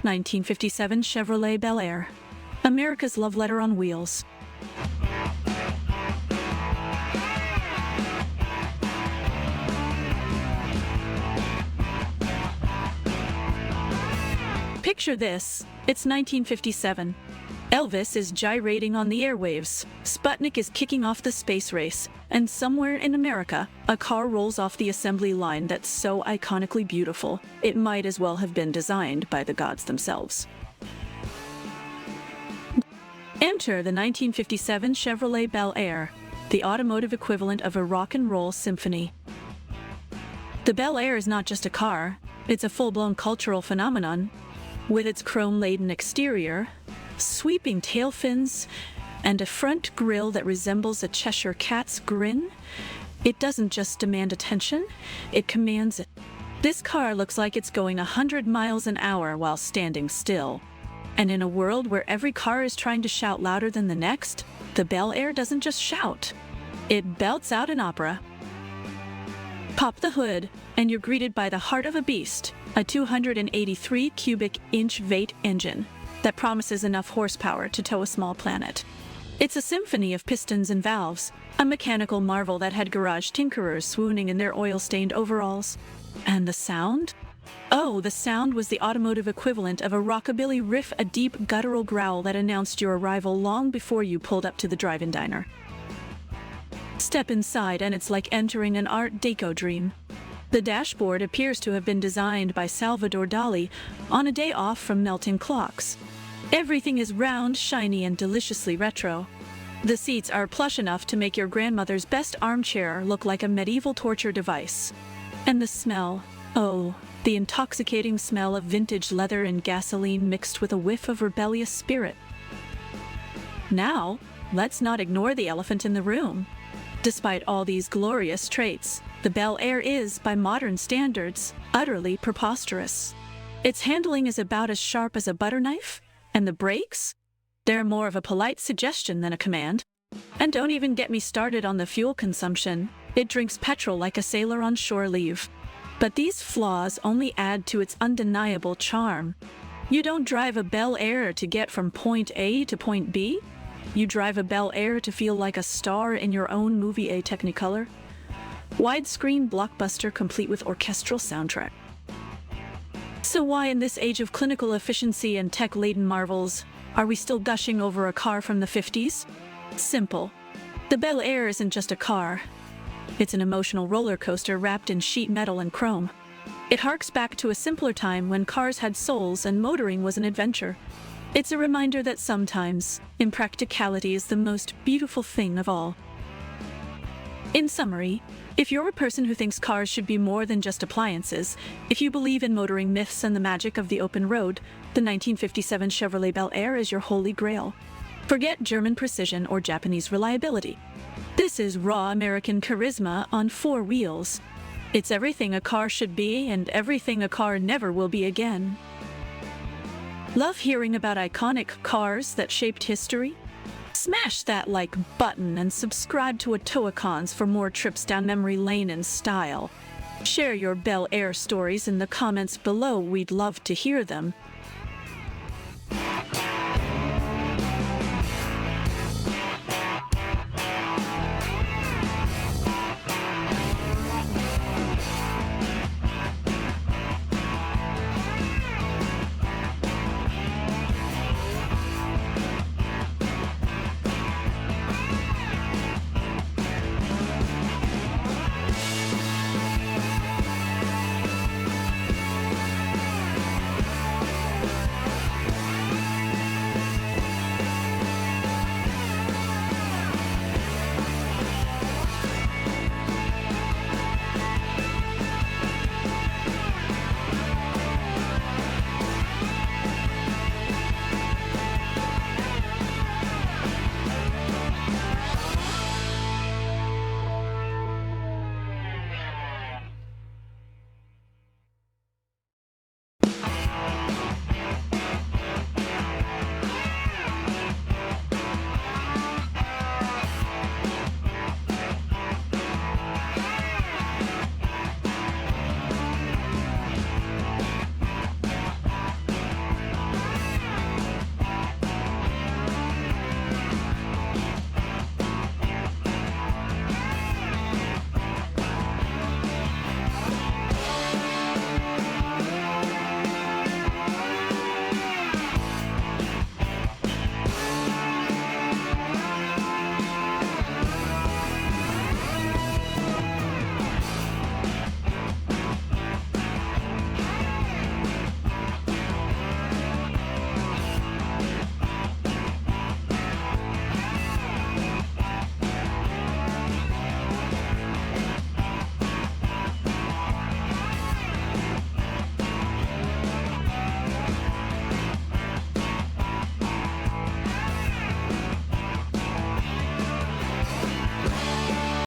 1957 Chevrolet Bel Air. America's love letter on wheels. Picture this. It's 1957. Elvis is gyrating on the airwaves. Sputnik is kicking off the space race. And somewhere in America, a car rolls off the assembly line that's so iconically beautiful, it might as well have been designed by the gods themselves. Enter the 1957 Chevrolet Bel Air, the automotive equivalent of a rock and roll symphony. The Bel Air is not just a car, it's a full-blown cultural phenomenon. With its chrome-laden exterior, sweeping tailfins, and a front grille that resembles a Cheshire cat's grin, it doesn't just demand attention, it commands it. This car looks like it's going 100 miles an hour while standing still. And in a world where every car is trying to shout louder than the next, the Bel Air doesn't just shout. It belts out an opera. Pop the hood, and you're greeted by the heart of a beast, a 283 cubic inch V8 engine that promises enough horsepower to tow a small planet. It's a symphony of pistons and valves, a mechanical marvel that had garage tinkerers swooning in their oil-stained overalls. And the sound? Oh, the sound was the automotive equivalent of a rockabilly riff, a deep guttural growl that announced your arrival long before you pulled up to the drive-in diner. Step inside and it's like entering an art deco dream. The dashboard appears to have been designed by Salvador Dali on a day off from melting clocks. Everything is round, shiny, and deliciously retro. The seats are plush enough to make your grandmother's best armchair look like a medieval torture device. And the smell, oh, the intoxicating smell of vintage leather and gasoline mixed with a whiff of rebellious spirit. Now, let's not ignore the elephant in the room. Despite all these glorious traits, the Bel Air is, by modern standards, utterly preposterous. Its handling is about as sharp as a butter knife, and the brakes? They're more of a polite suggestion than a command. And don't even get me started on the fuel consumption. It drinks petrol like a sailor on shore leave. But these flaws only add to its undeniable charm. You don't drive a Bel Air to get from point A to point B. You drive a Bel Air to feel like a star in your own movie, a Technicolor wide-screen blockbuster complete with orchestral soundtrack. So why in this age of clinical efficiency and tech-laden marvels are we still gushing over a car from the 50s? Simple. The Bel Air isn't just a car. It's an emotional roller coaster wrapped in sheet metal and chrome. It harks back to a simpler time when cars had souls and motoring was an adventure. It's a reminder that sometimes, impracticality is the most beautiful thing of all. In summary, if you're a person who thinks cars should be more than just appliances, if you believe in motoring myths and the magic of the open road, the 1957 Chevrolet Bel Air is your holy grail. Forget German precision or Japanese reliability. This is raw American charisma on four wheels. It's everything a car should be and everything a car never will be again. Love hearing about iconic cars that shaped history? Smash that like button and subscribe to Atoacons for more trips down memory lane in style. Share your Bel Air stories in the comments below, we'd love to hear them.